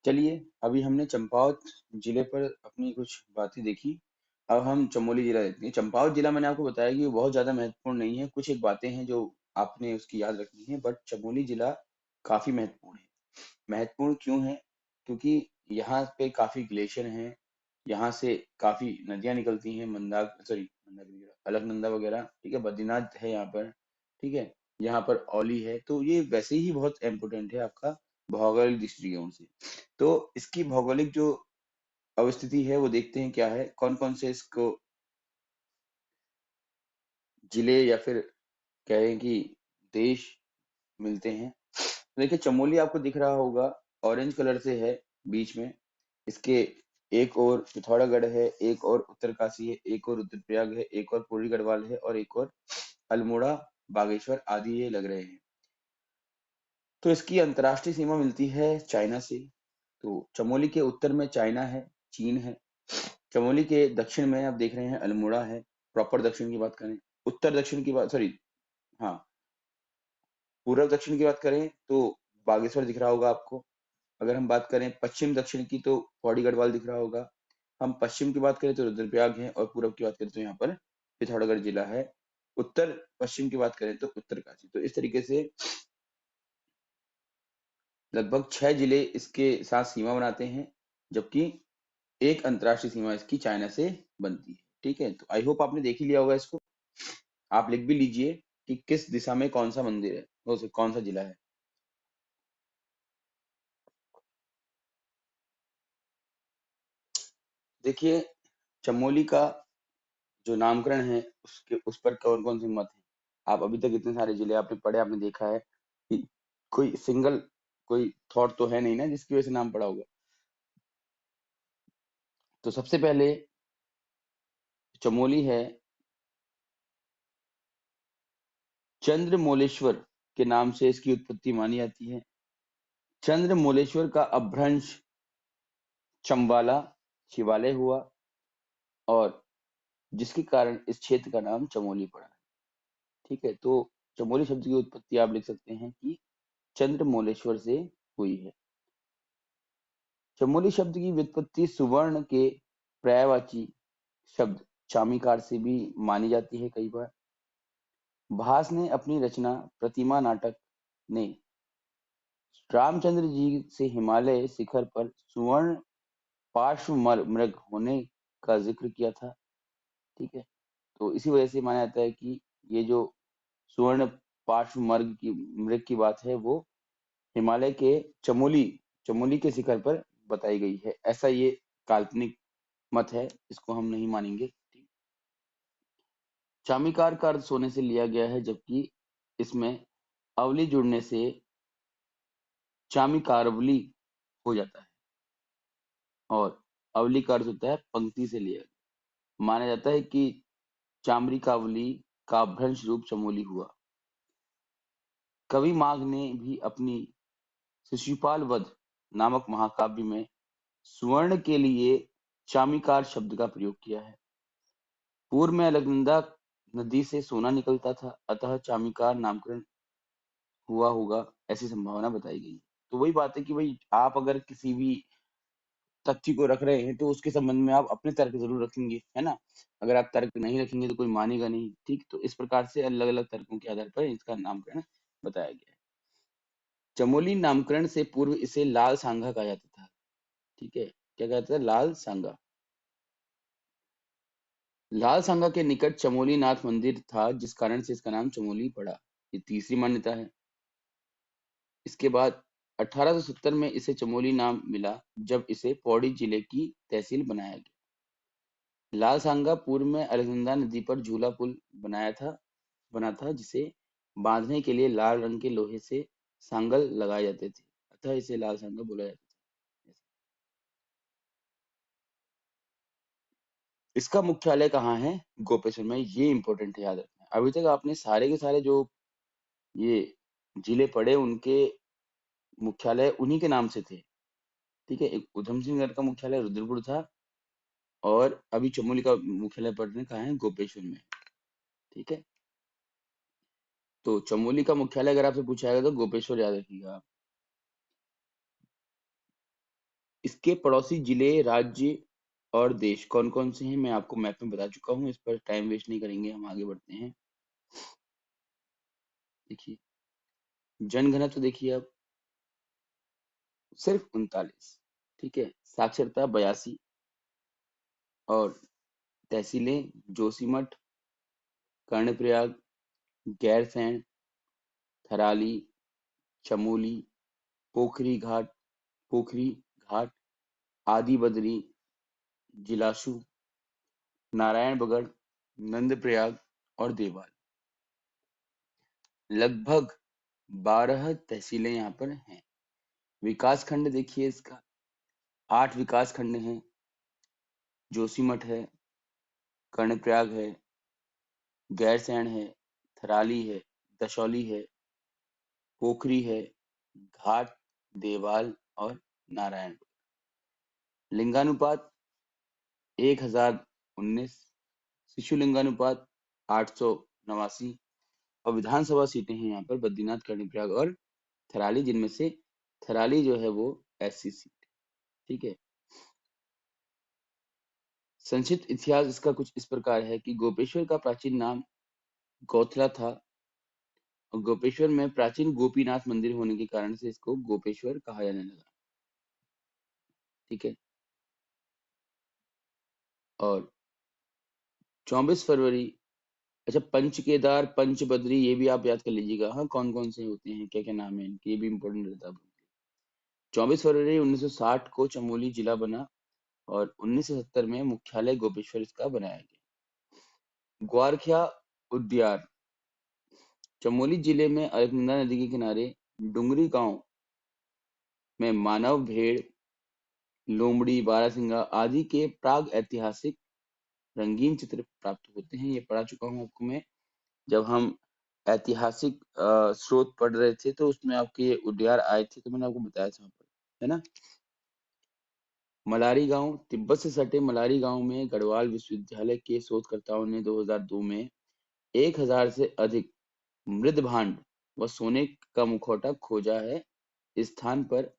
चलिए, अभी हमने चंपावत जिले पर अपनी कुछ बातें देखी। अब हम चमोली जिला देखते हैं। चंपावत जिला मैंने आपको बताया कि वो बहुत ज्यादा महत्वपूर्ण नहीं है। कुछ एक बातें हैं जो आपने उसकी याद रखनी है, बट चमोली जिला काफी महत्वपूर्ण है। महत्वपूर्ण क्यों है? क्योंकि यहाँ पे काफी ग्लेशियर हैं। यहाँ से काफी नदियां निकलती हैं, मंदाकिनी, अलकनंदा वगैरह। ठीक है, बद्रीनाथ है यहाँ पर। ठीक है, यहाँ पर औली है। तो ये वैसे ही बहुत इम्पोर्टेंट है आपका भौगोलिक दृष्टिकोण से। तो इसकी भौगोलिक जो अवस्थिति है वो देखते हैं क्या है, कौन कौन से इसको जिले या फिर कहें कि देश मिलते हैं। तो देखिए, चमोली आपको दिख रहा होगा, ऑरेंज कलर से है बीच में। इसके एक और पिथौरागढ़ है, एक और उत्तरकाशी है, एक और रुद्रप्रयाग है, एक और पूर्वी गढ़वाल है, और एक और अल्मोड़ा, बागेश्वर आदि ये लग रहे हैं। तो इसकी अंतर्राष्ट्रीय सीमा मिलती है चाइना से। तो चमोली के उत्तर में चाइना है, चीन है। चमोली के दक्षिण में आप देख रहे हैं अल्मोड़ा है। प्रॉपर दक्षिण की बात करें, उत्तर दक्षिण की बात, सॉरी, हाँ, पूर्व दक्षिण की बात करें तो बागेश्वर दिख रहा होगा आपको। अगर हम बात करें पश्चिम दक्षिण की तो पौड़ी गढ़वाल दिख रहा होगा। हम पश्चिम की बात करें तो रुद्रप्रयाग है, और पूर्व की बात करें तो यहाँ पर पिथौरागढ़ जिला है। उत्तर पश्चिम की बात करें तो उत्तरकाशी। तो इस तरीके से लगभग 6 जिले इसके साथ सीमा बनाते हैं, जबकि एक अंतर्राष्ट्रीय सीमा इसकी चाइना से बनती है। ठीक है, तो आई होप आपने देख ही लिया होगा इसको। आप लिख भी लीजिए कि किस दिशा में कौन सा मंदिर है, कौन सा जिला है। देखिए, चमोली का जो नामकरण है उसके उस पर कौन कौन से मत हैं। आप अभी तक इतने सारे जिले आपने पढ़े, आपने देखा है कि कोई सिंगल कोई थॉट तो है नहीं ना जिसकी वजह से नाम पड़ा होगा। तो सबसे पहले चमोली है चंद्रमौलेश्वर के नाम से इसकी उत्पत्ति मानी जाती है। चंद्रमौलेश्वर का अपभ्रंश चंबाला शिवालय हुआ, और जिसके कारण इस क्षेत्र का नाम चमोली पड़ा है। ठीक है, तो चमोली शब्द की उत्पत्ति आप लिख सकते हैं कि चंद्रमौलेश्वर से हुई है। चमोली शब्द की व्युत्पत्ति सुवर्ण के पर्यायवाची शब्द चामीकार से भी मानी जाती है कई बार। भास ने अपनी रचना प्रतिमा नाटक ने रामचंद्र जी से हिमालय शिखर पर सुवर्ण पार्श्व मृग होने का जिक्र किया था। ठीक है, तो इसी वजह से माना जाता है कि ये जो सुवर्ण पार्श्व मृग की बात है वो हिमालय के चमोली चमोली के शिखर पर बताई गई है। ऐसा ये काल्पनिक मत है, इसको हम नहीं मानेंगे। ठीक। चामीकार का अर्थ सोने से लिया गया है, जबकि इसमें अवली जुड़ने से चामीकारवली हो जाता है, और अवली का अर्थ होता है पंक्ति से लिया गया। माना जाता है कि चाम्रिकावली का भ्रंश रूप चमोली हुआ। कवि माघ ने भी अपनी शिशुपाल वध नामक महाकाव्य में स्वर्ण के लिए चामीकार शब्द का प्रयोग किया है। पूर्व में अलकनंदा नदी से सोना निकलता था, अतः चामीकार नामकरण हुआ होगा, ऐसी संभावना बताई गई है। तो वही बात है कि भाई आप अगर किसी भी तथ्य को रख रहे हैं तो उसके संबंध में आप अपने तर्क जरूर रखेंगे, है ना। अगर आप तर्क नहीं रखेंगे तो कोई मानेगा नहीं। ठीक, तो इस प्रकार से अलग अलग तर्कों के आधार पर इसका नामकरण बताया गया है। चमोली नामकरण से पूर्व इसे लाल सांगा कहा जाता था। ठीक है, क्या कहता था? लाल सांगा। लाल सांगा के निकट चमोली नाथ मंदिर था, जिस कारण से इसका नाम चमोली पड़ा। ये तीसरी मान्यता है। इसके बाद 1870 में इसे चमोली नाम मिला, जब इसे पौड़ी जिले की तहसील बनाया गया। लाल सांगा पूर्व में अलकनंदा नदी पर झूला पुल बना था, जिसे बांधने के लिए लाल रंग के लोहे से सांगल लगाए जाते थे, अतः इसे लाल सांगा बोला जाता था। इसका मुख्यालय कहाँ है? गोपेश्वर में। ये इंपॉर्टेंट है, याद रखना। अभी तक आपने सारे के सारे जो ये जिले पढ़े, उनके मुख्यालय उन्हीं के नाम से थे। ठीक है, एक ऊधम सिंह नगर का मुख्यालय रुद्रपुर था, और अभी चमोली का मुख्यालय पढ़ने कहाँ है? गोपेश्वर में। ठीक है, तो चमोली का मुख्यालय अगर आपसे पूछा जाएगा तो गोपेश्वर याद रखिएगा आप। इसके पड़ोसी जिले, राज्य और देश कौन कौन से हैं मैं आपको मैप में बता चुका हूँ, इस पर टाइम वेस्ट नहीं करेंगे, हम आगे बढ़ते हैं। देखिए जनघनत्व देखिए अब सिर्फ 39, ठीक है। साक्षरता 82 और तहसीलें जोशीमठ, कर्णप्रयाग, गैरसैंण, थराली, चमोली, पोखरी घाट, पोखरी घाट, आदि बदरी, जिलाशु, नारायणबगड़, नंदप्रयाग और देवाल। लगभग 12 तहसीलें यहाँ पर हैं। विकास खंड देखिए इसका 8 विकास खंड हैं। जोशीमठ है, कर्णप्रयाग है, गैरसैंण है, थराली है, दशौली है, पोखरी है, घाट, देवाल और नारायण। लिंगानुपात 1019, शिशु लिंगानुपात 889 और विधानसभा सीटें हैं यहाँ पर बद्रीनाथ, कर्णप्रयाग और थराली, जिनमें से थराली जो है वो एससी सीट, ठीक है। संक्षिप्त इतिहास इसका कुछ इस प्रकार है कि गोपेश्वर का प्राचीन नाम गौथला था और गोपेश्वर में प्राचीन गोपीनाथ मंदिर होने के कारण से इसको गोपेश्वर कहा जाने लगा, ठीक है। और 24 फरवरी, अच्छा पंच केदार, पंच बद्री ये भी आप याद कर लीजिएगा, हाँ कौन कौन से होते हैं, क्या क्या नाम है इनके, ये भी इंपॉर्टेंट रहता है। 24 फरवरी 1960 को चमोली जिला बना और 1970 में मुख्यालय गोपेश्वर इसका बनाया गया। ग्वारख्या उद्यान चमोली जिले में अलकनंदा नदी के किनारे डुंगरी गांव में मानव, भेड़, लोमड़ी, बारहसिंगा आदि के प्राग ऐतिहासिक रंगीन चित्र प्राप्त होते हैं। ये पढ़ा चुका हूँ आपको मैं, जब हम ऐतिहासिक स्रोत पढ़ रहे थे तो उसमें आपके ये उद्यान आए थे तो मैंने आपको बताया था वहाँ पर, है ना। मलारी गांव तिब्बत से सटे मलारी गांव में गढ़वाल विश्वविद्यालय के शोधकर्ताओं ने 2002 में 1000 से अधिक मृद भांड व सोने का मुखौटा खोजा है। इस स्थान पर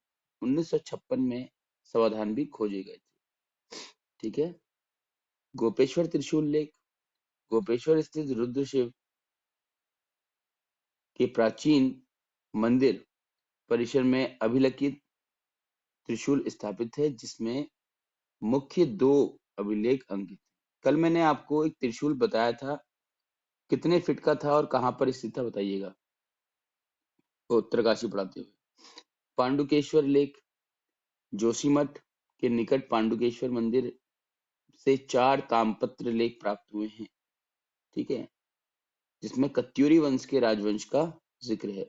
1956 में समाधान भी खोजे गए थे, ठीक है। गोपेश्वर त्रिशूल लेख गोपेश्वर स्थित रुद्र शिव के प्राचीन मंदिर परिसर में अभिलिखित त्रिशूल स्थापित है, जिसमें मुख्य 2 अभिलेख अंकित हैं। कल मैंने आपको एक त्रिशूल बताया था, कितने फीट का था और कहाँ पर स्थित था बताइएगा, वो उत्तरकाशी पढ़ाते हुए। पांडुकेश्वर लेख जोशीमठ के निकट पांडुकेश्वर मंदिर से 4 ताम्रपत्र लेख प्राप्त हुए हैं, ठीक है, जिसमें कत्यूरी वंश के राजवंश का जिक्र है।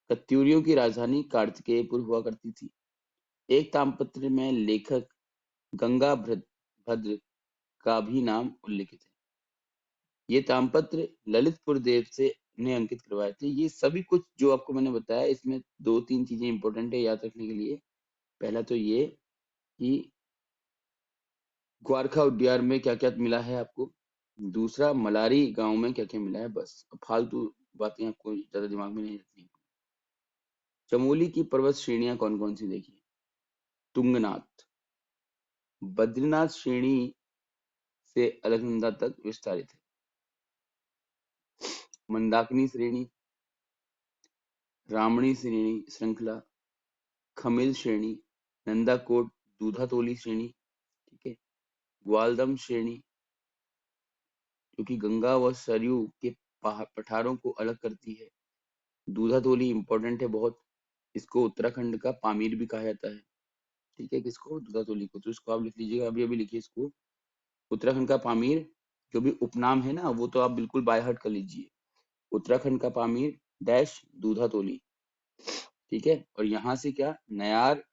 कत्यूरियों की राजधानी कार्तिकेयपुर हुआ करती थी। एक ताम्रपत्र में लेखक गंगा भद्र का भी नाम उल्लिखित है। ये ताम्रपत्र ललितपुर देव से ने अंकित करवाए थे। ये सभी कुछ जो आपको मैंने बताया, इसमें 2-3 चीजें इंपॉर्टेंट है याद रखने के लिए। पहला तो ये कि ग्वारखा उद्यान में क्या क्या मिला है आपको, दूसरा मलारी गांव में क्या क्या मिला है, बस फालतू बातें आपको ज्यादा दिमाग में नहीं रखनी। चमोली की पर्वत श्रेणियां कौन कौन सी देखिए, तुंगनाथ बद्रीनाथ श्रेणी से अलकनंदा तक विस्तारित है। मंदाकिनी श्रेणी, रामणी श्रेणी श्रृंखला, खमिल श्रेणी, नंदाकोट दूधातोली श्रेणी, ठीक है। ग्वालदम श्रेणी जो कि गंगा व सरयू के पठारों को अलग करती है। दूधातोली इंपॉर्टेंट है बहुत, इसको उत्तराखंड का पामीर भी कहा जाता है, ठीक है। किसको, दूधातोली को, तो इसको आप लिख लीजिएगा, अभी अभी लिखिए इसको, उत्तराखंड का पामीर। जो भी उपनाम है ना वो तो आप बिल्कुल बाय हार्ट कर लीजिए, उत्तराखंड का पामीर डैश दूधातोली, ठीक है। और यहाँ से क्या, नयार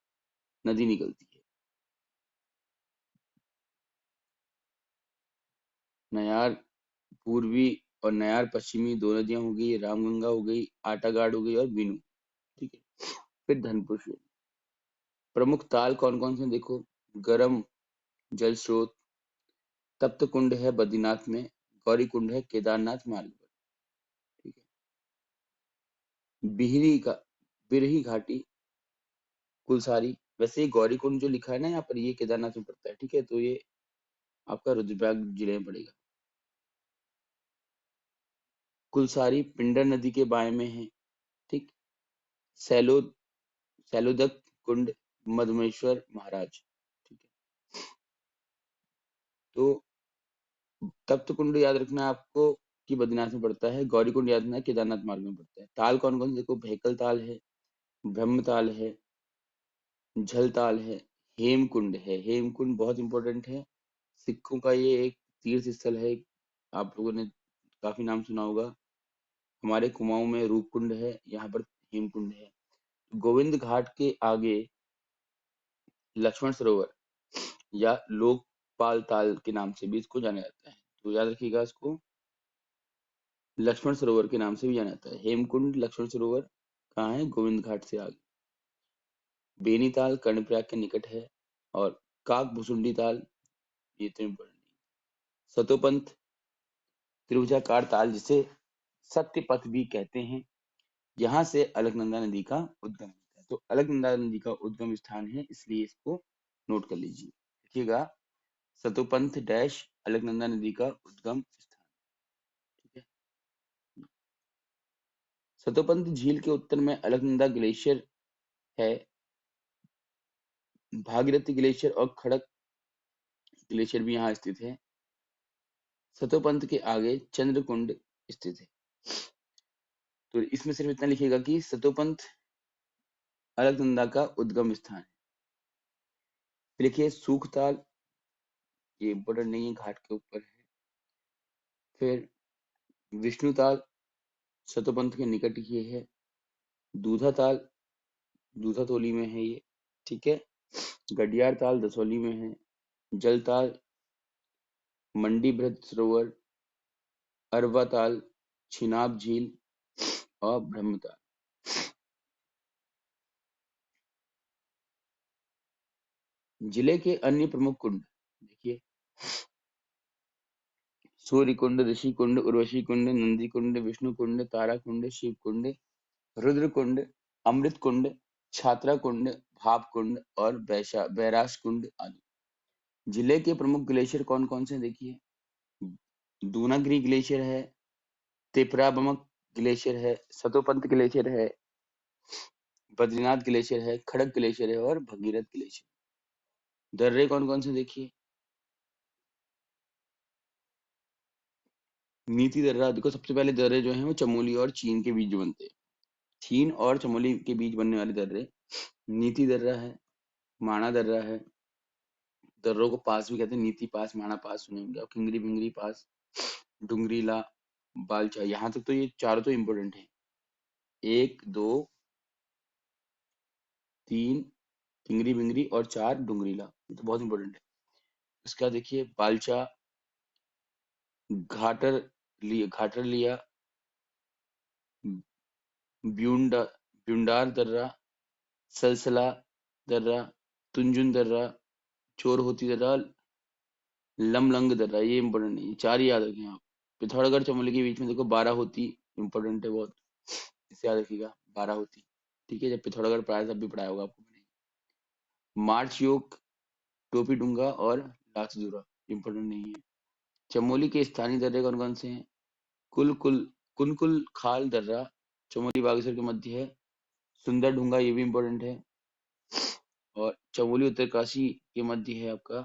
नदी निकलती है, नयार पूर्वी और नयार पश्चिमी 2 नदियां हो गई, रामगंगा हो गई, आटागाड़ हो गई और बीनू, ठीक है। फिर धनपुर श्रेणी। प्रमुख ताल कौन कौन से देखो, गरम जल स्रोत तप्त कुंड है बद्रीनाथ में, गौरी कुंड है केदारनाथ मार्ग पर, ठीक है। बिहरी का बिरही घाटी कुलसारी वैसे ये गौरीकुंड जो लिखा है ना यहाँ पर, ये केदारनाथ में पड़ता है, ठीक है, तो ये आपका रुद्रप्रयाग जिले में पड़ेगा। कुलसारी पिंडर नदी के बाएं में है, ठीक। सैलो सैलोदक कुंड मधुमेश्वर महाराज, ठीक है। तो तप्त कुंड याद रखना है आपको कि बद्रीनाथ में पड़ता है। गौरी कुंड याद रखना है केदारनाथ मार्ग में पड़ता है। ताल कौन कौन से देखो, भैकल ताल है, ब्रह्म ताल है, झल ताल है, हेमकुंड है। हेमकुंड बहुत इंपॉर्टेंट है, सिखों का ये एक तीर्थ स्थल है। आप लोगों ने काफी नाम सुना होगा। हमारे कुमाऊं में रूपकुंड है, यहाँ पर हेमकुंड है। गोविंद घाट के आगे लक्ष्मण सरोवर या लोकपाल ताल के नाम से भी इसको जाना जाता है, तो याद रखिएगा इसको, लक्ष्मण सरोवर के नाम से भी जाना जाता है। हेमकुंड लक्ष्मण सरोवर कहाँ है, गोविंद घाट से आगे। बेनीताल कर्णप्रयाग के निकट है। और काक भुसुंडी ताल, ये तो इम्पोर्टेंट है। सतोपंथ त्रिभुजाकार ताल, जिसे सत्य पथ भी कहते हैं, यहाँ से अलकनंदा नदी का उद्गम होता है। तो अलकनंदा नदी का उद्गम स्थान है, इसलिए इसको नोट कर लीजिए। देखिएगा, सतोपंथ डैश अलकनंदा नदी का उद्गम स्थान, ठीक है। सतोपंथ झील के उत्तर में अलकनंदा ग्लेशियर है। भागीरथी ग्लेशियर और खड़क ग्लेशियर भी यहाँ स्थित है। सतोपंथ के आगे चंद्रकुंड स्थित है। तो इसमें सिर्फ इतना लिखिएगा कि सतोपंथ अलकनंदा का उद्गम स्थान है। फिर लिखिए सूखताल, ये इम्पोर्टेंट नहीं है, घाट के ऊपर है। फिर विष्णुताल सतोपंथ के निकट ही है। दूधा ताल दूधा तोली में है ये, ठीक है। गडियार ताल दसौली में है। जल ताल मंडी बृहद सरोवर, अरवा ताल छिनाब झील और ब्रह्मताल। जिले के अन्य प्रमुख कुंड देखिए, सूर्य कुंड, ऋषि कुंड, उर्वशी कुंड, नंदी कुंड, विष्णु कुंड, तारा कुंड, शिव कुंड, रुद्र कुंड, अमृत कुंड, छात्रा कुंड, भाप कुंड और बैराश कुंड आदि। जिले के प्रमुख ग्लेशियर कौन कौन से देखिए, दूनागिरी ग्लेशियर है, तिपराबमक ग्लेशियर है, सतोपंथ ग्लेशियर है, बद्रीनाथ ग्लेशियर है, खड़क ग्लेशियर है और भगीरथ ग्लेशियर। दर्रे कौन कौन से देखिए, नीति दर्रा देखो, सबसे पहले दर्रे जो हैं वो चमोली और चीन के बीच जो बनते हैं, चीन और चमोली के बीच बनने वाले दर्रे नीति दर्रा है, माणा दर्रा है। दर्रों को पास भी कहते हैं, नीति पास, माणा पास सुने होंगे आप, किंगरी बिंगरी पास, डुंगरीला, बालचा। यहाँ तक तो ये चारों तो इम्पोर्टेंट है। एक दो तीन किंगरी बिंगरी और चार डुंगरीला, ये तो बहुत इंपॉर्टेंट है। इसका देखिए बालचा, घाटर घाटर लिया, ब्यूंडा ब्यूंडार दर्रा, सलसला दर्रा, तुंजुन दर्रा, चोर होती दर्रा, लमलंग दर्रा। ये इंपॉर्टेंट नहीं, चार ही याद रखें आप। पिथौरागढ़ चमोली के बीच में देखो बारह होती, इंपॉर्टेंट है बहुत, इसे याद रखिएगा, बारह होती, ठीक है। जब पिथौरागढ़ पढ़ाया तब भी पढ़ाया होगा आपको मैंने। मार्च योग, टोपी डूंगा और लाचदूरा, इंपॉर्टेंट नहीं है। चमोली के स्थानीय दर्रे कौन कौन से हैं, कुनकुल खाल दर्रा चमोली बागेश्वर के मध्य है। सुंदर ढूंगा, ये भी इंपॉर्टेंट है। और चमोली उत्तरकाशी के मध्य है आपका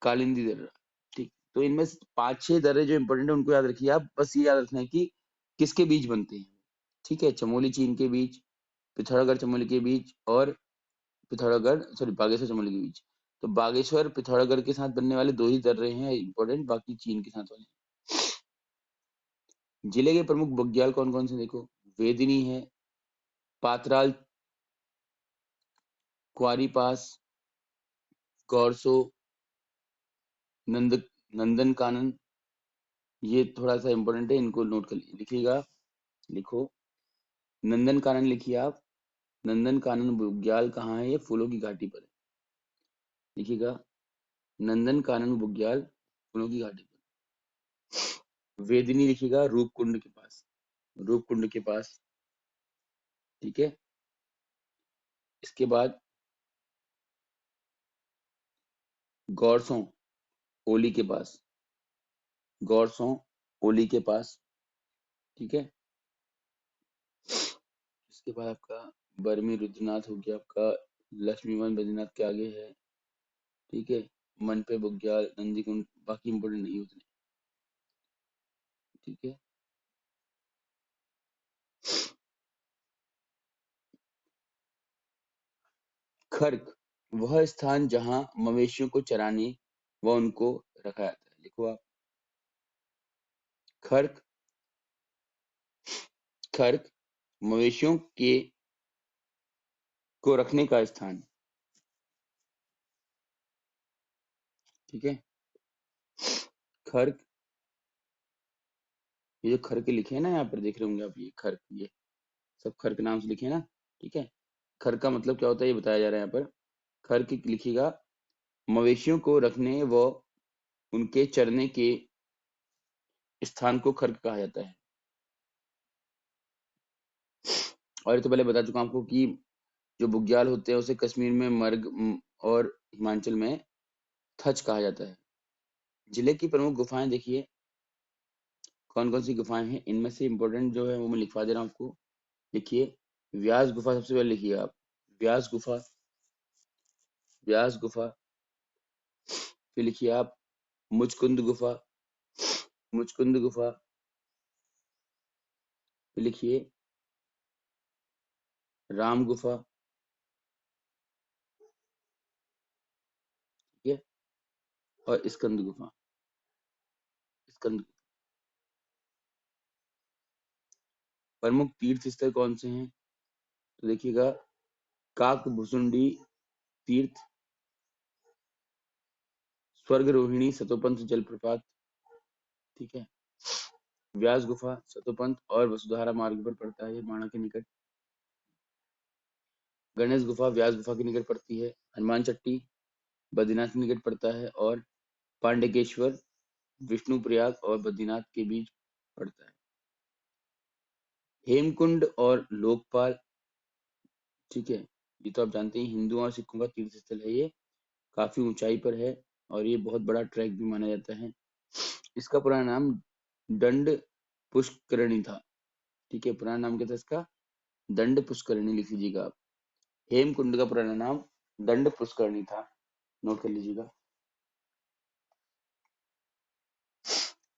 कालिंदी दर्रा, ठीक। तो इनमें से पांच छह दर्रे जो इंपॉर्टेंट है उनको याद रखिए आप, बस ये याद रखना है कि किसके बीच बनते हैं, ठीक है। चमोली चीन के बीच, पिथौरागढ़ चमोली के बीच और पिथौरागढ़ सॉरी बागेश्वर चमोली के बीच। तो बागेश्वर पिथौरागढ़ के साथ बनने वाले दो ही दर्रे हैं इंपॉर्टेंट, बाकी चीन के साथ वाले। जिले के प्रमुख बुग्याल कौन कौन से देखो, वेदिनी है, पातराल, क्वारी पास, गौरसो, नंद नंदन कानन, ये थोड़ा सा इंपॉर्टेंट है, इनको नोट कर लिखिएगा। लिखो नंदन कानन, लिखिए आप, नंदन कानन बुग्याल कहाँ है, ये फूलों की घाटी पर है। लिखिएगा नंदन कानन बुग्याल फूलों की घाटी पर। वेदिनी लिखिएगा रूपकुंड के पास, रूपकुंड के पास, ठीक है। इसके बाद गौरसों ओली के पास, गौरसों ओली के पास, ठीक है। इसके बाद आपका बरमी रुद्रनाथ हो गया, आपका लक्ष्मीवन बद्रीनाथ के आगे है, ठीक है। मन पे बुग्याल, नंदी कुंड, बाकी इंपोर्टेंट नहीं उतने, ठीक है। खर्क वह स्थान जहाँ मवेशियों को चराने व उनको रखा जाता है, लिखो आप। खर्क, खर्क मवेशियों के को रखने का स्थान, ठीक है। खर्क, ये जो खर्क लिखे हैं ना यहाँ पर देख रहे होंगे आप, ये खर्क, ये सब खर्क नाम से लिखे हैं ना, ठीक है। खर्क का मतलब क्या होता है ये बताया जा रहा है यहाँ पर। खर्क लिखिएगा मवेशियों को रखने व उनके चरने के स्थान को खर्क कहा जाता है। और ये तो पहले बता चुका हूं आपको कि जो बुग्याल होते हैं उसे कश्मीर में मर्ग और हिमाचल में थच कहा जाता है। जिले की प्रमुख गुफाएं देखिए कौन कौन सी गुफाएं हैं, इनमें से इंपॉर्टेंट जो है वो मैं लिखवा दे रहा हूँ आपको। देखिए व्यास गुफा सबसे पहले लिखिए आप, व्यास गुफा, व्यास गुफा। फिर लिखिए आप मुचकुंद गुफा, मुचकुंद गुफा। फिर लिखिए राम गुफा, ठीक है। और स्कंद गुफा, स्कंद। प्रमुख तीर्थ स्थल कौन से हैं, तो देखिएगा काक भुसुंडी तीर्थ, स्वर्ग रोहिणी सतोपंथ जलप्रपात, ठीक है। व्यास गुफा सतोपंथ और वसुधारा मार्ग पर पड़ता है, बाणा के निकट। गणेश गुफा व्यास गुफा के निकट पड़ती है। हनुमान चट्टी बद्रीनाथ के निकट पड़ता है। और पांडकेश्वर विष्णु प्रयाग और बद्रीनाथ के बीच पड़ता है। हेमकुंड और लोकपाल, ठीक है, ये तो आप जानते हैं हिंदुओं और सिखों का तीर्थ स्थल है ये, काफी ऊंचाई पर है और ये बहुत बड़ा ट्रैक भी माना जाता है। इसका पुराना नाम दंड पुष्करणी था, ठीक है। पुराना नाम क्या था इसका, दंड पुष्करणी लिख लीजिएगा आप। हेमकुंड का पुराना नाम दंड पुष्करणी था, नोट कर लीजिएगा।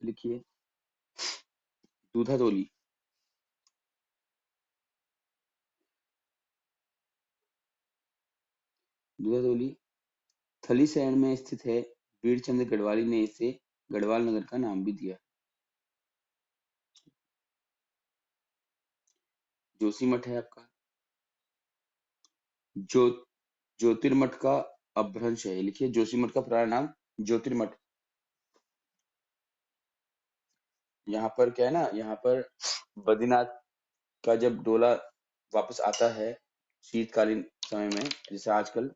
लिखिए दूधातोली, दूधातोली थलीसैंण में स्थित है। वीरचंद गढ़वाली ने इसे गढ़वाल नगर का नाम भी दिया। जोशीमठ है आपका, जो ज्योतिर्मठ का अपभ्रंश है, लिखिए जोशीमठ का पुराना नाम ज्योतिर्मठ। यहाँ पर क्या है ना, यहाँ पर बद्रीनाथ का जब डोला वापस आता है शीतकालीन समय में जैसे आजकल,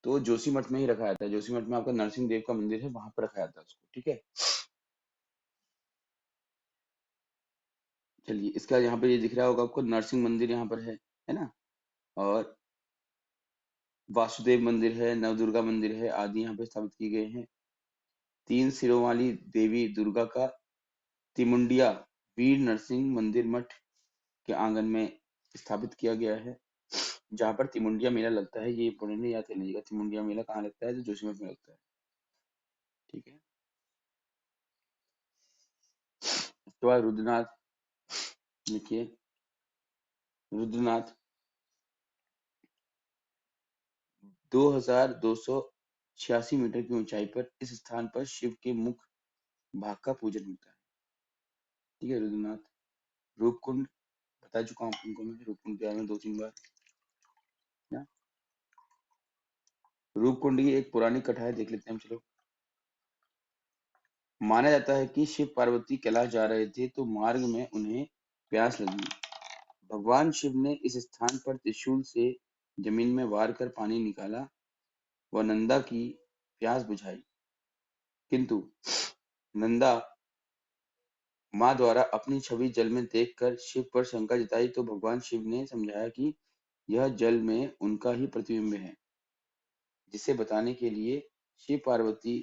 तो जोशीमठ में ही रखा जाता है। जोशीमठ में आपका नरसिंह देव का मंदिर है, वहां पर रखा जाता है उसको, ठीक है। चलिए इसका यहाँ पे ये दिख रहा होगा आपको, नरसिंह मंदिर यहाँ पर है ना। और वासुदेव मंदिर है, नवदुर्गा मंदिर है आदि यहाँ पे स्थापित किए गए हैं। तीन सिरों वाली देवी दुर्गा का तिमुंडिया वीर नरसिंह मंदिर मठ के आंगन में स्थापित किया गया है, जहाँ पर तिमुंडिया मेला लगता है। ये इंपोर्टेंट याद कर लीजिएगा, तिमुंडिया मेला कहाँ लगता है, तो जोशीमठ में लगता है, ठीक है। उसके बाद रुद्रनाथ, लिखिए रुद्रनाथ 2286 मीटर की ऊंचाई पर, इस स्थान पर शिव के मुख भाग का पूजन होता है, ठीक है। रुद्रनाथ, रूपकुंड बता चुका हूँ तुमको मैं, रूपकुंड के बारे में 2-3 बार ना। रूपकुंड की एक पौराणिक कथा है, देख लेते हैं हम, चलो। माना जाता है कि शिव पार्वती कैलाश जा रहे थे तो मार्ग में उन्हें प्यास लगी। भगवान शिव ने इस स्थान पर त्रिशूल से जमीन में वार कर पानी निकाला व नंदा की प्यास बुझाई, किंतु नंदा माँ द्वारा अपनी छवि जल में देखकर शिव पर शंका जताई तो भगवान शिव ने समझाया कि यह जल में उनका ही प्रतिबिंब है, जिसे बताने के लिए शिव पार्वती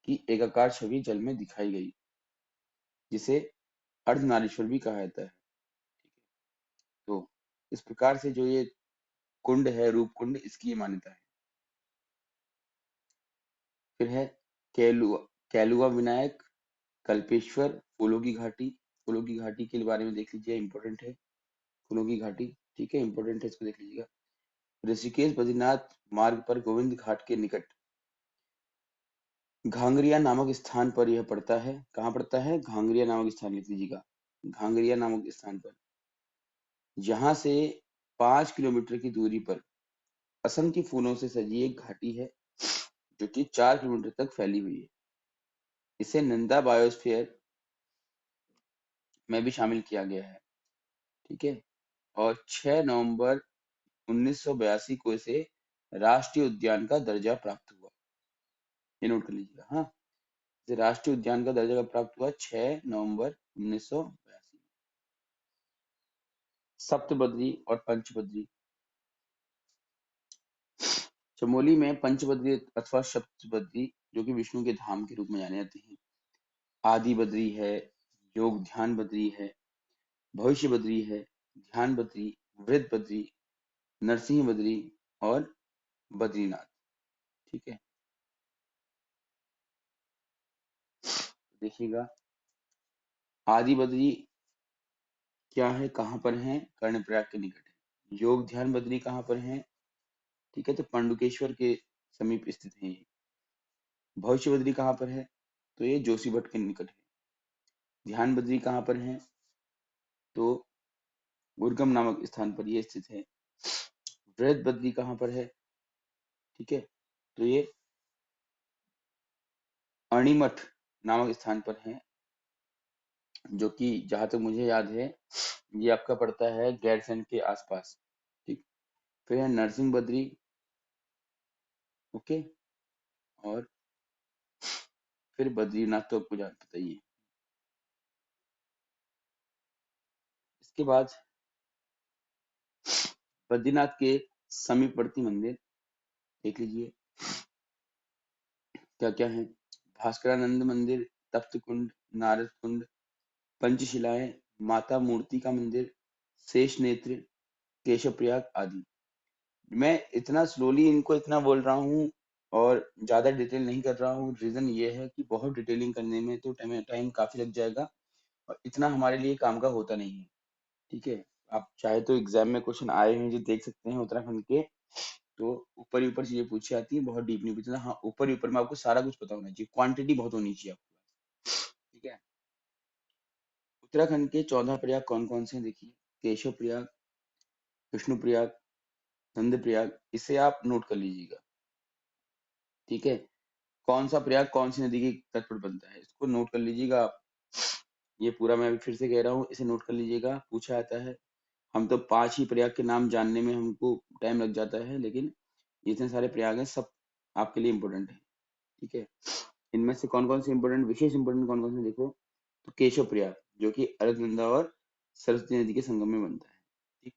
की एकाकार छवि जल में दिखाई गई, जिसे अर्धनारीश्वर भी कहा जाता है। तो इस प्रकार से जो ये कुंड है, रूप कुंड, इसकी ये मान्यता है। फिर है केलुआ, केलुआ विनायक, कल्पेश्वर, फूलों की घाटी। फूलों की घाटी के बारे में देख लीजिए, इंपॉर्टेंट है फूलों की घाटी। ठीक है, इंपॉर्टेंट है, इसको देख लीजिएगा। ऋषिकेश बद्रीनाथ मार्ग पर गोविंद घाट के निकट घांगरिया नामक स्थान पर यह पड़ता है। कहाँ पड़ता है? घांगरिया नामक स्थान, लिख लीजिएगा, घांगरिया नामक स्थान पर। यहाँ से 5 किलोमीटर की दूरी पर असंख्य फूलों से सजी एक घाटी है, जो कि 4 किलोमीटर तक फैली हुई है। इसे नंदा बायोस्फीयर में भी शामिल किया गया है। ठीक है, और 6 नवंबर 1982 को इसे राष्ट्रीय उद्यान का दर्जा प्राप्त हुआ। ये नोट कर लीजिएगा। हाँ, इसे राष्ट्रीय उद्यान का दर्जा कब प्राप्त हुआ? 6 नवंबर 1982। सप्तबद्री और पंचबद्री। चमोली में पंचबद्री अथवा सप्तबद्री, जो कि विष्णु के धाम के रूप में जाने जाते हैं। आदि बद्री है, योग ध्यान बद्री है, भविष्य बद्री है, ध्यान बद्री, वृद्ध बद्री, नरसिंह बद्री और बद्रीनाथ। ठीक है, देखिएगा, आदि बद्री क्या है, कहाँ पर है? कर्णप्रयाग के निकट है। योग ध्यान बद्री कहाँ पर है? ठीक है, तो पांडुकेश्वर के समीप स्थित है ये। भविष्य बद्री कहाँ पर है? तो ये जोशीमठ के निकट है। ध्यान बद्री कहाँ पर है? तो उर्गम नामक स्थान पर ये स्थित है। वृद्ध बद्री कहाँ पर है? ठीक है, तो ये अणिमठ नामक स्थान पर है, जो कि जहां तक मुझे याद है ये आपका पड़ता है गैरसैंण के आसपास। ठीक, फिर है नरसिंह बद्री। ओके, और फिर बद्रीनाथ तो आपको जान पता ही है। इसके बाद बद्रीनाथ के समीपवर्ती मंदिर देख लीजिए क्या क्या है। भास्करानंद मंदिर, तप्त कुंड, नारद कुंड, पंचशिलाएं, माता मूर्ति का मंदिर, शेष नेत्र, केशव प्रयाग आदि। मैं इतना स्लोली इनको इतना बोल रहा हूँ और ज्यादा डिटेल नहीं कर रहा हूँ। रीजन ये है कि बहुत डिटेलिंग करने में तो टाइम काफी लग जाएगा, और इतना हमारे लिए काम का होता नहीं है। ठीक है, आप चाहे तो एग्जाम में क्वेश्चन आए हैं जो देख सकते हैं उत्तराखंड के, तो ऊपर ही ऊपर चीजें पूछी आती है, बहुत डीप नहीं पूछना। हाँ, ऊपर ही ऊपर में आपको सारा कुछ पता होना चाहिए, क्वांटिटी बहुत होनी चाहिए आपको। ठीक है, उत्तराखंड के 14 प्रयाग कौन कौन से हैं देखिए। केशव प्रयाग, विष्णु प्रयाग, नंद प्रयाग, इसे आप नोट कर लीजिएगा। ठीक है, कौन सा प्रयाग कौन सी नदी के तट पर बनता है, इसको नोट कर लीजिएगा आप। ये पूरा मैं अभी फिर से कह रहा हूँ, इसे नोट कर लीजिएगा, पूछा जाता है। हम तो 5 ही प्रयाग के नाम जानने में हमको टाइम लग जाता है, लेकिन इतने सारे प्रयाग हैं, सब आपके लिए इम्पोर्टेंट है। ठीक है, इनमें से कौन कौन से इम्पोर्टेंट, विशेष इम्पोर्टेंट कौन कौन से देखो। तो केशव प्रयाग, जो कि अलकनंदा और सरस्वती नदी के संगम में बनता है। ठीक,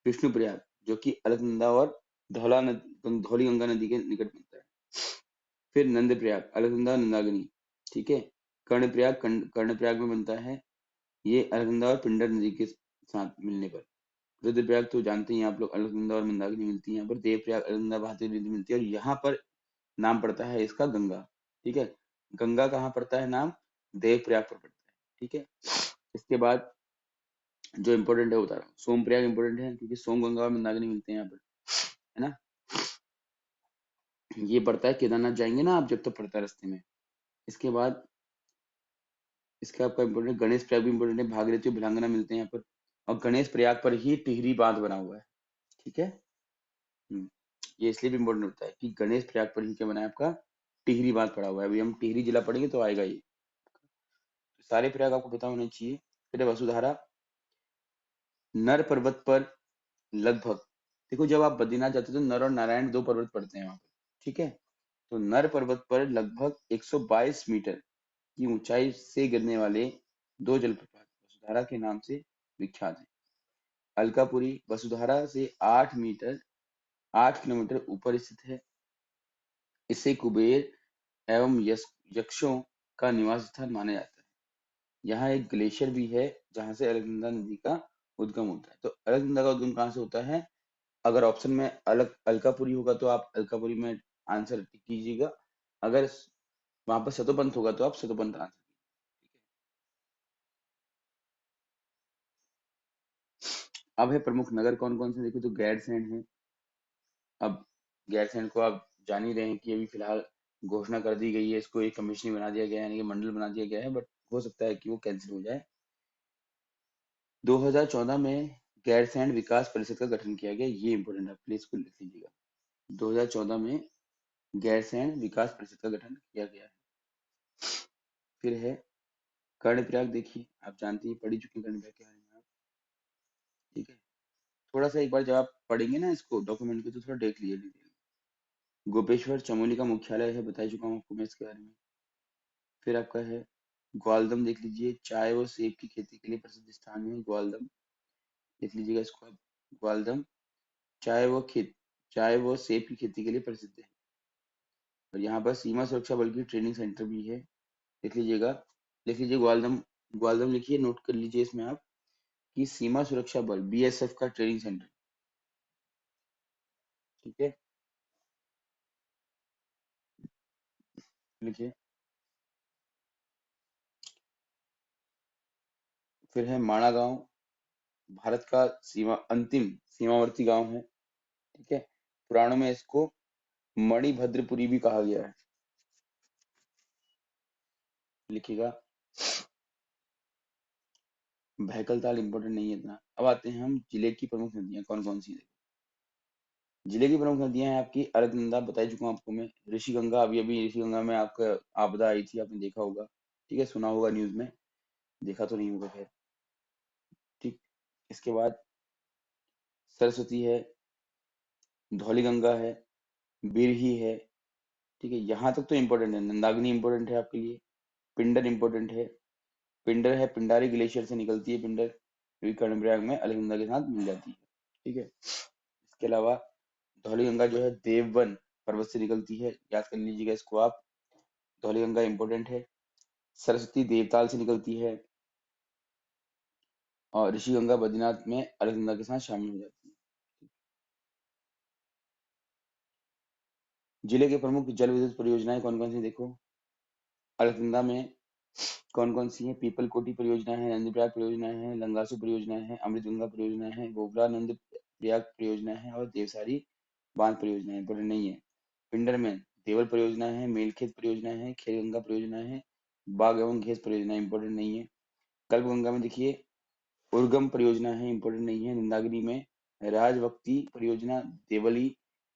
विष्णु प्रयाग, जो कि अलकनंदा और धौली गंगा नदी के निकट बनता है। फिर नंद प्रयाग, अलकनंदा नंदाग्नि। ठीक है, कर्णप्रयाग कर्णप्रयाग में बनता है, ये अलकनंदा और पिंडर नदी के साथ मिलने पर। रुद्रप्रयाग तो जानते ही हैं आप लोग, अलकनंदा और मंदाकिनी मिलती है यहाँ पर। देवप्रयाग अलकनंदा बहती हुई नदी मिलती है, और यहाँ पर नाम पड़ता है इसका गंगा। ठीक है, गंगा कहाँ पड़ता है नाम? देवप्रयाग पर पड़ता है। ठीक है, इसके बाद जो इम्पोर्टेंट है बता रहा हूँ, सोमप्रयाग इम्पोर्टेंट है, क्योंकि सोम गंगा और मंदाकिनी मिलते हैं यहाँ पर, है ना। ये पड़ता है केदारनाथ जाएंगे ना आप, जब तक पड़ता है रास्ते में। इसके बाद इसका आपका इम्पोर्टेंट गणेश प्रयाग भी इम्पोर्टेंट है, भागीरथी और भिलांगना मिलते हैं यहाँ पर। और गणेश प्रयाग पर ही टिहरी बांध बना हुआ है। ठीक है, हम्म, ये इसलिए भी इम्पोर्टेंट होता है कि गणेश प्रयाग पर ही क्या बना है आपका, टिहरी बांध पड़ा हुआ है। अभी हम टिहरी जिला पढ़ेंगे तो आएगा ये। तो सारे प्रयाग आपको पता होने चाहिए। फिर है वसुधारा, नर पर्वत पर लगभग, देखो जब आप बद्रीनाथ जाते हो तो नर और नारायण दो पर्वत पड़ते हैं वहां पर। ठीक है, तो नर पर्वत पर लगभग 122 मीटर की ऊंचाई से गिरने वाले दो जलप्रपात वसुधारा के नाम से विख्यात हैं। अलकापुरी वसुधारा से 8 किलोमीटर ऊपर स्थित है। इसे कुबेर एवं यक्षों का निवास स्थान माना जाता है। यहाँ एक ग्लेशियर भी है जहाँ से अलकनंदा नदी का उद्गम होता है। तो अलकनंदा का उद्गम कहाँ से होता है? अगर ऑप्शन में अलग अलकापुरी होगा तो आप अलकापुरी में आंसर टिक कीजिएगा। अगर वहां पर सतोपंथ होगा तो आप सतोपंथ आंसर कीजिए। अब है प्रमुख नगर कौन कौन से, देखिए तो गैरसैंण है। अब गैरसैंण को आप जान ही रहे हैं कि अभी फिलहाल घोषणा कर दी गई है, इसको एक कमिश्नरी बना दिया गया है, यानी कि मंडल बना दिया गया है, बट हो सकता है कि वो कैंसिल हो जाए। 2014 में गैरसैंण विकास परिषद का गठन किया गया, ये इंपॉर्टेंट है, प्लीज इसको लिख लीजिएगा। 2014 में गैरसैंण विकास परिषद का गठन किया गया है। फिर है कर्णप्रयाग, देखिए आप जानते हैं, पढ़ी चुके हैं कर्णप्रयाग के बारे में आप, ठीक है। थोड़ा सा एक बार जब आप पढ़ेंगे ना इसको डॉक्यूमेंट को तो थोड़ा देख लीजिए डिटेल। गोपेश्वर चमोली का मुख्यालय है, बता चुका हूँ आपको मैं इसके बारे में। फिर आपका है ग्वालदम, देख लीजिए चाय और सेब की खेती के लिए प्रसिद्ध स्थान है ग्वालदम, देख लीजिएगा इसको आप। ग्वालदम चाय व सेब की खेती के लिए प्रसिद्ध है। और यहाँ पर सीमा सुरक्षा बल की ट्रेनिंग सेंटर भी है, देख लीजिएगा। लिख लीजिए ग्वालदम, ग्वालदम लिखिए, नोट कर लीजिए इसमें आप कि सीमा सुरक्षा बल बीएसएफ का ट्रेनिंग सेंटर, ठीक है, लिखिए। फिर है माणा गांव, भारत का अंतिम सीमावर्ती गांव है, ठीक है। पुराणों में इसको मणिभद्रपुरी भी कहा गया है, लिखिएगा। बहकल ताल इंपॉर्टेंट नहीं है इतना। अब आते हैं हम जिले की प्रमुख नदियां कौन कौन सी है। जिले की प्रमुख नदियां हैं आपकी अलकनंदा, बता चुका हूं आपको मैं। ऋषिगंगा, अभी अभी ऋषिगंगा में आपका आपदा आई थी, आपने देखा होगा, ठीक है, सुना होगा न्यूज में, देखा तो नहीं होगा खैर, ठीक। इसके बाद सरस्वती है, धौलीगंगा है, बिरही है, ठीक है, यहाँ तक तो इम्पोर्टेंट है। नंदाग्नि इम्पोर्टेंट है आपके लिए। पिंडर इम्पोर्टेंट है, पिंडर है, पिंडारी ग्लेशियर से निकलती है पिंडर, जो कि कर्णप्रयाग में अलकनंदा के साथ मिल जाती है, ठीक है। इसके अलावा धौलीगंगा जो है देववन पर्वत से निकलती है, याद कर लीजिएगा इसको आप। धौलीगंगा इंपॉर्टेंट है। सरस्वती देवताल से निकलती है, और ऋषिगंगा बद्रीनाथ में अलकनंदा के साथ शामिल हो जाती है। जिले के प्रमुख जल विद्युत परियोजनाएं कौन कौन सी, देखो अलकनंदा में कौन कौन सी है। पीपल कोटी परियोजना है, नंद प्रयाग परियोजना है, लंगासू परियोजना है, अमृत गंगा परियोजना है, गोबरा नंद प्रयाग परियोजना है, और देवसारी बांध परियोजना है, इंपॉर्टेंट नहीं है। पिंडर में देवल परियोजना है, मेलखेत परियोजना है, खेल गंगा परियोजना है, बाग एवं घेस परियोजना, इंपॉर्टेंट नहीं है। कल्प गंगा में देखिए उर्गम परियोजना है, इंपॉर्टेंट नहीं है। निंदागिरी में राजभक्ति परियोजना, देवली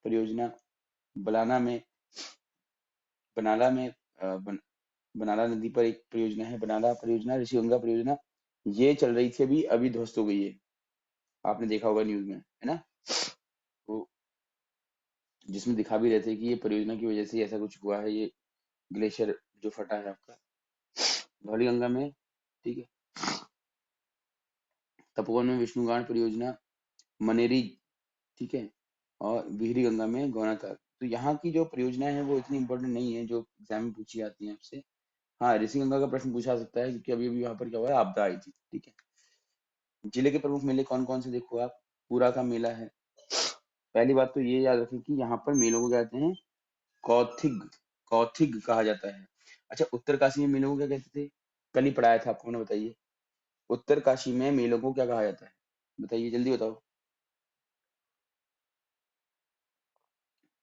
परियोजना, बलाना में बनाला में बनाला नदी पर एक परियोजना है, बनाला परियोजना, ऋषिगंगा परियोजना, ये चल रही थी अभी, अभी ध्वस्त हो गई है, आपने देखा होगा न्यूज में, है ना। तो जिसमें दिखा भी रहे थे कि ये परियोजना की वजह से ऐसा कुछ हुआ है, ये ग्लेशियर जो फटा है आपका धौलीगंगा में, ठीक है। तपोवन में विष्णुगान परियोजना, मनेरी, ठीक है, और बिहरी गंगा में गौनाताल। तो यहाँ की जो परियोजनाएं हैं वो इतनी इंपॉर्टेंट नहीं है जो एग्जाम में पूछी जाती हैं आपसे। हाँ, ऋषि गंगा का प्रश्न पूछा सकता है क्योंकि अभी अभी वहां पर क्या हुआ है, आपदा आई थी, ठीक है। जिले के प्रमुख मेले कौन कौन से, देखो आप। पूरा का मेला है। पहली बात तो ये याद रखें कि यहाँ पर मेलों को कहते हैं कौथिग, कौथिग कहा जाता है। अच्छा, उत्तरकाशी में मेलों को क्या कहते थे, कल ही पढ़ाया था आपको, मैंने बताइए। उत्तरकाशी में मेलों को क्या कहा जाता है, बताइए जल्दी बताओ।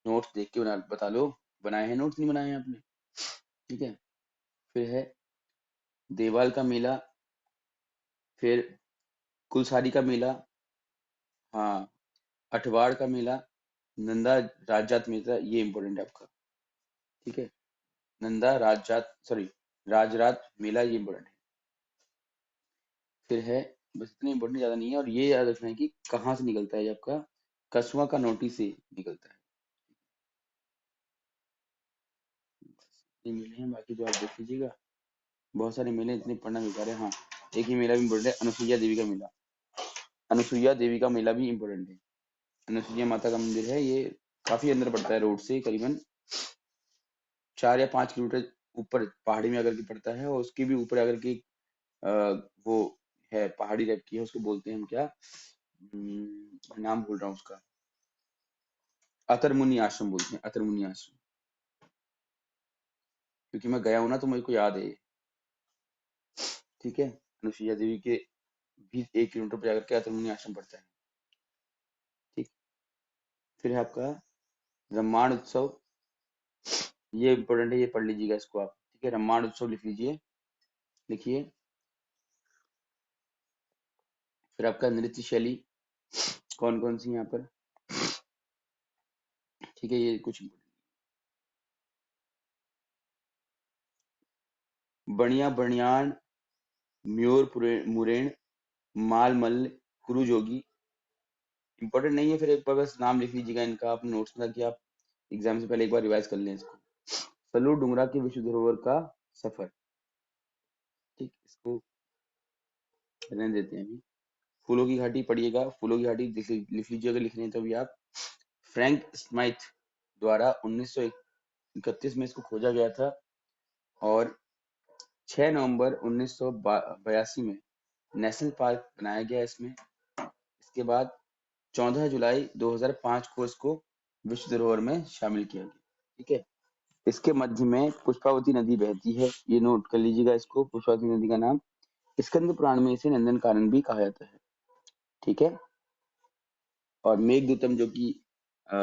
नोट्स देख के बता लो, बनाए हैं नोट्स, नहीं बनाए हैं आपने, ठीक है। फिर है देवाल का मेला, फिर कुलसारी का मेला, हाँ, अठवाड़ का मेला, नंदा राजजात मेला, ये इंपॉर्टेंट है आपका, ठीक है। नंदा राजजात, सॉरी, राजरात मेला, ये इंपॉर्टेंट है। फिर है, बस इतने इंपॉर्टेंट ज्यादा नहीं है, और ये याद रखना है कि कहाँ से निकलता है ये आपका, कसवा का नोटिस से निकलता है। ये मेले हैं, बाकी जो आप देख लीजिएगा, बहुत सारे मेले इतने पढ़ना बेकार है। हाँ, एक ही मेला भी इम्पोर्टेंट है, अनुसुईया देवी का मेला, अनुसुईया देवी का मेला भी इम्पोर्टेंट है। अनुसुईया माता का मंदिर है, ये काफी अंदर पड़ता है रोड से करीबन 4 या 5 किलोमीटर ऊपर पहाड़ी में अगर की पड़ता है, और उसके भी ऊपर अगर की अ, वो है पहाड़ी टाइप की है, उसको बोलते हैं हम क्या, नाम भूल रहा हूँ उसका, अतरमुनि आश्रम बोलते हैं, अतरमुनि आश्रम। क्योंकि मैं गया हूं ना तो मेरे को याद है ये। ठीक है, अनुसुईया देवी के भी 1 किलोमीटर पर जाकर के अतरमुनि आश्रम पड़ता है। ठीक। फिर है आपका ब्रह्मांड उत्सव, ये इंपॉर्टेंट है, ये पढ़ लीजिएगा इसको आप। ठीक है, ब्रह्मांड उत्सव लिख लीजिए, लिखिए। फिर आपका नृत्य शैली कौन कौन सी यहाँ पर। ठीक है, ये कुछ बणिया बणियान, म्योर मुरेन, माल मल्ल, कुरु जोगी। इंपॉर्टेंट नहीं है, फिर एक बार बस नाम लिख लीजिएगा इनका अपने नोट्स में, ताकि आप एग्जाम से पहले एक बार रिवाइज कर लें इसको। सलू डुंगरा की विश्व धरोहर का सफर। ठीक, इसको रहने देते हैं अभी। फूलों की घाटी पढ़िएगा, फूलों की घाटी लिख लीजिए अगर लिख रहे हैं तो अभी आप। फ्रैंक स्माइथ द्वारा 1931 में इसको खोजा गया था, और 6 नवंबर 1982 में नेशनल पार्क बनाया गया इसमें। इसके बाद 14 जुलाई 2005 को इसको विश्व धरोहर में शामिल किया गया। ठीक है, इसके मध्य में पुष्पावती नदी बहती है, ये नोट कर लीजिएगा इसको, पुष्पावती नदी का नाम। स्कंद पुराण में इसे नंदन कानन भी कहा जाता है। ठीक है, और मेघदूतम जो कि अ,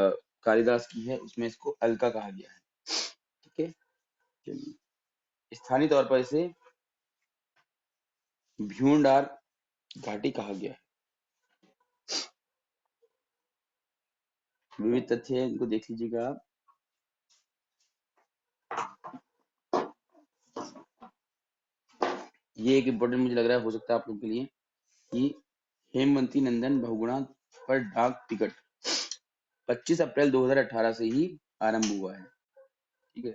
कालिदास की है, उसमें इसको अलका कहा गया है। ठीक है, चलिए। स्थानीय तौर पर इसे भ्यूंडार घाटी कहा गया है। विविध तथ्य है, इनको देख लीजिएगा आप। ये एक इम्पोर्टेंट मुझे लग रहा है, हो सकता है आप लोग के लिए, कि हेमवती नंदन बहुगुणा पर डाक टिकट 25 अप्रैल 2018 से ही आरंभ हुआ है। ठीक है,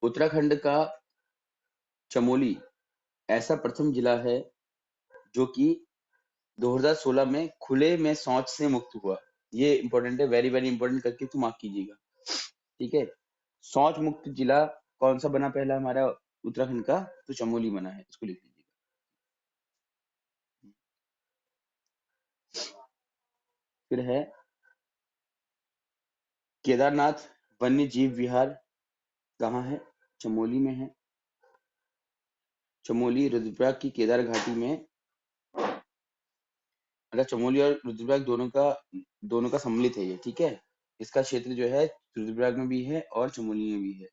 उत्तराखंड का चमोली ऐसा प्रथम जिला है जो कि 2016 में खुले में शौच से मुक्त हुआ। ये इंपॉर्टेंट है, वेरी वेरी इंपॉर्टेंट, करके तुम मार्क कीजिएगा। ठीक है, शौच मुक्त जिला कौन सा बना पहला हमारा उत्तराखंड का, तो चमोली बना है, इसको लिख लीजिएगा। फिर है केदारनाथ वन्य जीव विहार, कहाँ है, चमोली में है। चमोली रुद्रप्रयाग की केदार घाटी में, मतलब चमोली और रुद्रप्रयाग दोनों का सम्मिलित है ये। ठीक है, इसका क्षेत्र जो है रुद्रप्रयाग में भी है और चमोली में भी है।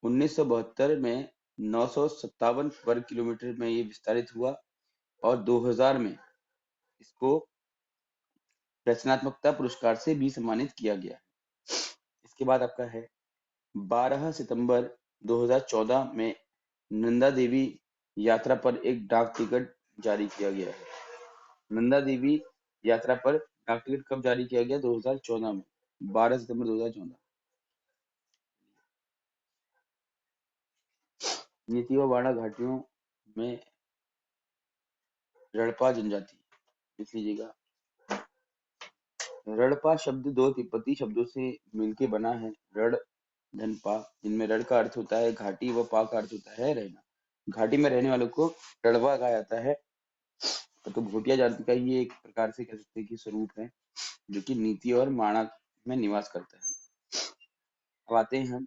1972 में 957 वर्ग किलोमीटर में ये विस्तारित हुआ, और 2000 में इसको रचनात्मकता पुरस्कार से भी सम्मानित किया गया। इसके बाद आपका है 12 सितंबर 2014 में नंदा देवी यात्रा पर एक डाक टिकट जारी किया गया है। नंदा देवी यात्रा पर डाक टिकट कब जारी किया गया, 2014 में, 12 सितंबर 2014। नीति व वाणा घाटियों में रड़पा जनजाति, लिख लीजिएगा। रड़पा शब्द दो तिब्बती शब्दों से मिलके बना है, रड़ धन पा, जिनमें रड़ का अर्थ होता है घाटी व पा का अर्थ होता है रहना। घाटी में रहने वालों को रड़वा कहा जाता है। तो भोटिया जाति का ही एक प्रकार से कह सकते हैं कि स्वरूप है, जो कि नीति और माणा में निवास करता है। अब आते हैं हम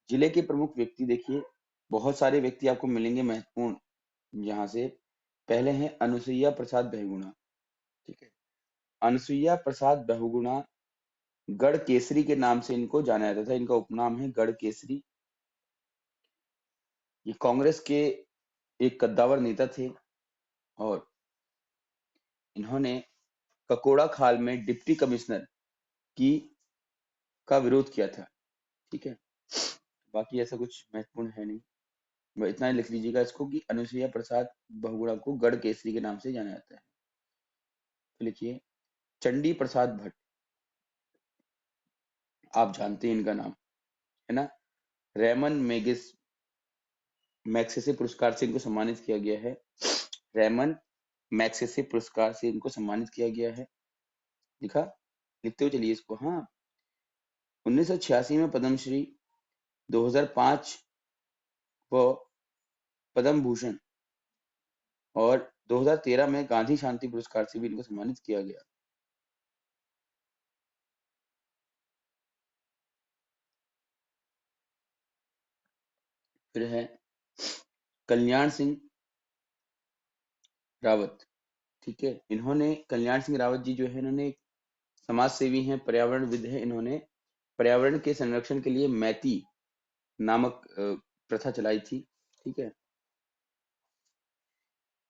जिले के प्रमुख व्यक्ति। देखिए, बहुत सारे व्यक्ति आपको मिलेंगे महत्वपूर्ण यहाँ से। पहले हैं अनुसुईया प्रसाद बहुगुणा। ठीक है, अनुसुईया प्रसाद बहुगुणा गढ़ केसरी के नाम से इनको जाना जाता था, इनका उपनाम है गढ़ केसरी। ये कांग्रेस के एक कद्दावर नेता थे, और इन्होंने ककोड़ा खाल में डिप्टी कमिश्नर की का विरोध किया था। ठीक है, बाकी ऐसा कुछ महत्वपूर्ण है नहीं, बस इतना ही लिख लीजिएगा इसको कि अनुसुईया प्रसाद बहुगुणा को गढ़ केसरी के नाम से जाना जाता है। तो लिखिए चंडी प्रसाद भट्ट, आप जानते हैं इनका नाम, है ना। रेमन मेगिस मैग्सेसे पुरस्कार से इनको सम्मानित किया गया है। रैमन मैग्सेसे पुरस्कार से इनको सम्मानित किया गया है। लिखा, लिखते हुए चलिए इसको। हाँ, 1986 में पद्मश्री, 2005 को पद्म भूषण और 2013 में गांधी शांति पुरस्कार से भी इनको सम्मानित किया गया। फिर है कल्याण सिंह रावत। ठीक है, इन्होंने, कल्याण सिंह रावत जी जो है, इन्होंने एक समाज सेवी हैं, पर्यावरणविद हैं। इन्होंने पर्यावरण के संरक्षण के लिए मैती नामक प्रथा चलाई थी। ठीक है,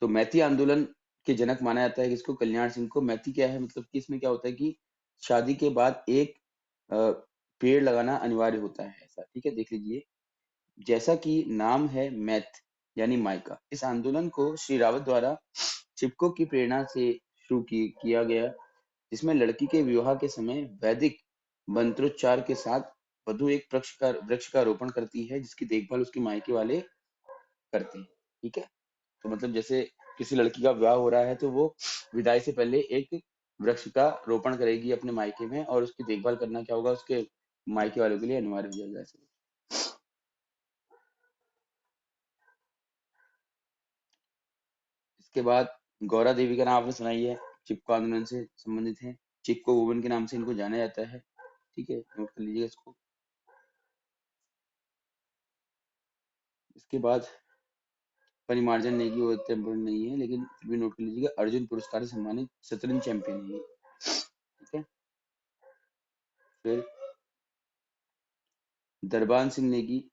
तो मैती आंदोलन के जनक माना जाता है किसको? कल्याण सिंह को। मैती क्या है, मतलब कि इसमें क्या होता है कि शादी के बाद एक अ, पेड़ लगाना अनिवार्य होता है, ऐसा। ठीक है, देख लीजिए, जैसा कि नाम है मैथ यानी मायका। इस आंदोलन को श्री रावत द्वारा चिपको की प्रेरणा से शुरू किया गया, जिसमें लड़की के विवाह के समय वैदिक मंत्रोच्चार के साथ वधु एक वृक्ष का रोपण करती है, जिसकी देखभाल उसके मायके वाले करते हैं। ठीक है, तो मतलब जैसे किसी लड़की का विवाह हो रहा है, तो वो विदाई से पहले एक वृक्ष का रोपण करेगी अपने मायके में, और उसकी देखभाल करना क्या होगा, उसके मायके वालों के लिए अनिवार्य हो जाएगा ऐसे। इसके बाद गौरा देवी का नाम आपने सुना ही है, चिपको आंदोलन से संबंधित है। चिपको वुमन के नाम से इनको जाना जाता है। ठीक है, नोट कर लीजिएगा इसको। इसके बाद परिमार्जन नेगी, वो इतना इम्पोर्टेंट नहीं है, लेकिन फिर भी नोट कर लीजिएगा, अर्जुन पुरस्कार से सम्मानित शतरंज चैंपियन है ये। ठीक है, फिर दरबान सिंह नेगी,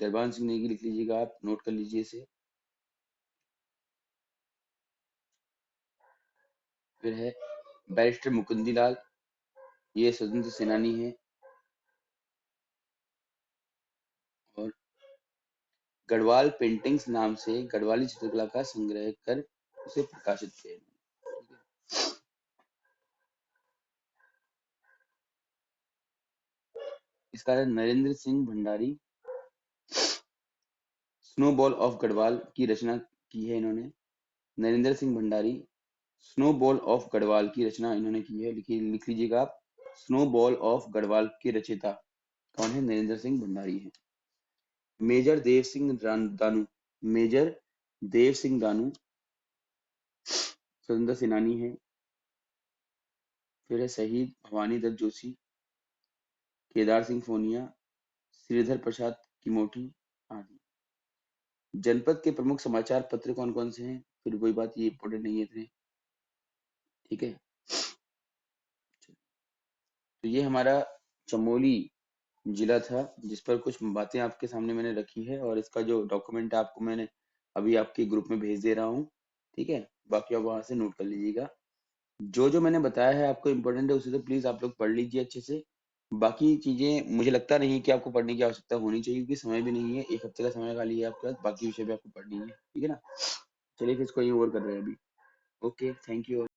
दरबान सिंह नेगी लिख लीजिएगा आप, नोट कर लीजिए इसे। फिर है बैरिस्टर मुकुंदी लाल, ये स्वतंत्र सेनानी है। और गढ़वाल पेंटिंग्स नाम से गढ़वाली चित्रकला का संग्रह कर उसे प्रकाशित किया। ठीक है, इसका है Narendra Singh Bhandari, snow ball of Garhwal की रचना की है इन्होंने। Narendra Singh Bhandari, snow ball of Garhwal की रचना इन्होंने की है। लिख लीजिएगा आप, स्नो बॉल ऑफ गढ़वाल के रचयिता कौन है? नरेंद्र सिंह भंडारी है। मेजर देव सिंह दानू, मेजर देव सिंह दानू स्वतंत्रता सेनानी है। फिर है शहीद भवानी दत्त जोशी, केदार सिंह फोनिया, श्रीधर प्रसाद किमोठी आदि। जनपद के प्रमुख समाचार पत्र कौन कौन से हैं? फिर वही बात, ये इम्पोर्टेंट नहीं है इतने। ठीक है, तो ये हमारा चमोली जिला था, जिस पर कुछ बातें आपके सामने मैंने रखी है, और इसका जो डॉक्यूमेंट है आपको मैंने अभी आपके ग्रुप में भेज दे रहा हूँ। ठीक है, बाकी आप वहां से नोट कर लीजिएगा। जो जो मैंने बताया है आपको इम्पोर्टेंट है, उसे तो प्लीज आप लोग पढ़ लीजिए अच्छे से। बाकी चीजें मुझे लगता नहीं कि आपको पढ़ने की आवश्यकता होनी चाहिए, क्योंकि समय भी नहीं है, एक हफ्ते का समय खाली है आपके पास, बाकी विषय भी आपको पढ़नी है। ठीक है ना, चलिए फिर इसको यहीं ओवर कर रहे हैं अभी। Okay, thank you.